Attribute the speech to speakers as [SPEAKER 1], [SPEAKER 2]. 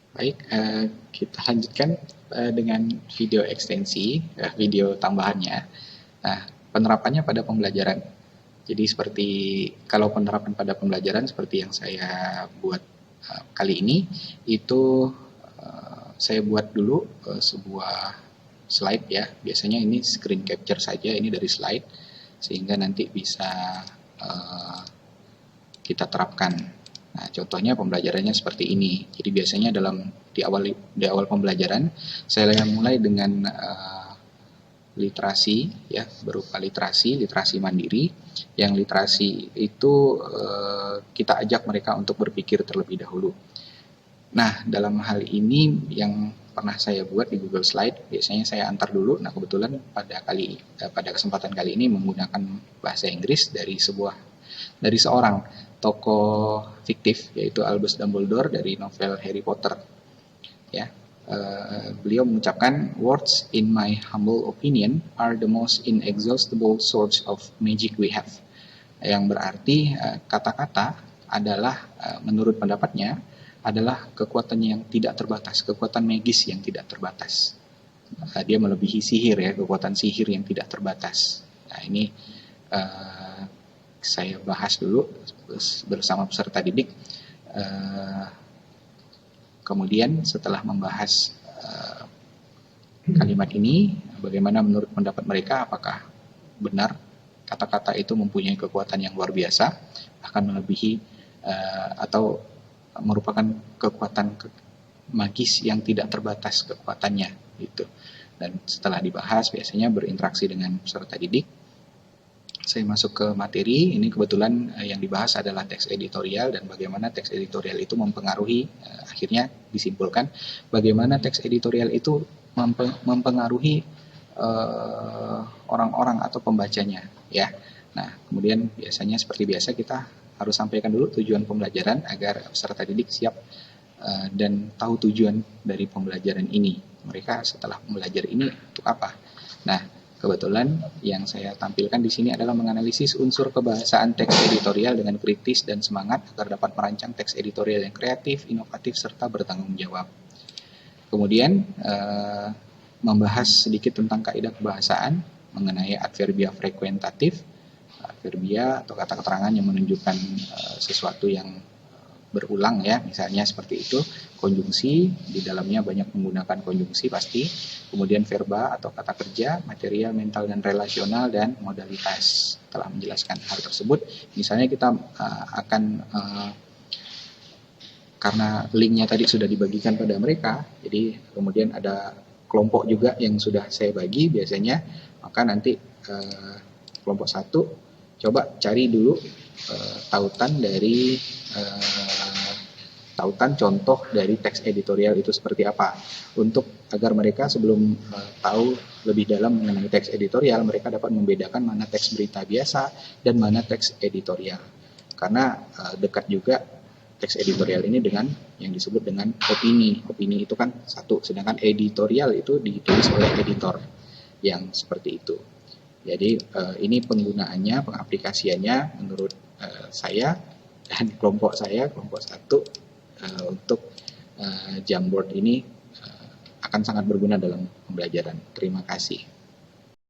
[SPEAKER 1] Baik, kita lanjutkan dengan video ekstensi, video tambahannya. Nah, penerapannya pada pembelajaran. Jadi seperti kalau penerapan pada pembelajaran seperti yang saya buat kali ini, itu saya buat dulu sebuah slide ya. Biasanya ini screen capture saja, ini dari slide, sehingga nanti bisa kita terapkan. Nah, contohnya pembelajarannya seperti ini. Jadi biasanya di awal pembelajaran saya mulai dengan literasi ya, berupa literasi mandiri. Yang literasi itu kita ajak mereka untuk berpikir terlebih dahulu. Nah, dalam hal ini yang pernah saya buat di Google Slide, biasanya saya antar dulu. Nah, kebetulan pada kesempatan kali ini menggunakan bahasa Inggris dari seorang tokoh fiktif, yaitu Albus Dumbledore dari novel Harry Potter. Ya, beliau mengucapkan, "Words, in my humble opinion, are the most inexhaustible source of magic we have." Yang berarti kata-kata adalah, menurut pendapatnya, adalah kekuatan yang tidak terbatas, kekuatan magis yang tidak terbatas. Dia melebihi sihir ya, kekuatan sihir yang tidak terbatas. Nah, ini saya bahas dulu bersama peserta didik. Kemudian setelah membahas kalimat ini, bagaimana menurut pendapat mereka, apakah benar kata-kata itu mempunyai kekuatan yang luar biasa, akan melebihi atau merupakan kekuatan magis yang tidak terbatas kekuatannya gitu. Dan setelah dibahas, biasanya berinteraksi dengan peserta didik. Saya masuk ke materi. Ini kebetulan yang dibahas adalah teks editorial dan bagaimana teks editorial itu mempengaruhi, akhirnya disimpulkan bagaimana teks editorial itu mempengaruhi orang-orang atau pembacanya ya. Nah, kemudian biasanya seperti biasa kita harus sampaikan dulu tujuan pembelajaran agar peserta didik siap dan tahu tujuan dari pembelajaran ini. Mereka setelah belajar ini untuk apa? Nah, kebetulan yang saya tampilkan di sini adalah menganalisis unsur kebahasaan teks editorial dengan kritis dan semangat agar dapat merancang teks editorial yang kreatif, inovatif, serta bertanggung jawab. Kemudian membahas sedikit tentang kaidah kebahasaan mengenai adverbia frekuentatif, adverbia atau kata keterangan yang menunjukkan sesuatu yang berulang ya, misalnya seperti itu. Konjungsi, di dalamnya banyak menggunakan konjungsi pasti. Kemudian verba atau kata kerja, material, mental, dan relasional, dan modalitas. Setelah menjelaskan hal tersebut, misalnya kita akan karena linknya tadi sudah dibagikan pada mereka, jadi kemudian ada kelompok juga yang sudah saya bagi biasanya, maka nanti kelompok 1 coba cari dulu tautan contoh dari teks editorial itu seperti apa, untuk agar mereka sebelum tahu lebih dalam mengenai teks editorial, mereka dapat membedakan mana teks berita biasa dan mana teks editorial. Karena dekat juga teks editorial ini dengan yang disebut dengan opini. Opini itu kan satu, sedangkan editorial itu ditulis oleh editor, yang seperti itu. Jadi ini penggunaannya, pengaplikasiannya menurut saya dan kelompok saya, kelompok 1, untuk Jamboard ini akan sangat berguna dalam pembelajaran. Terima kasih.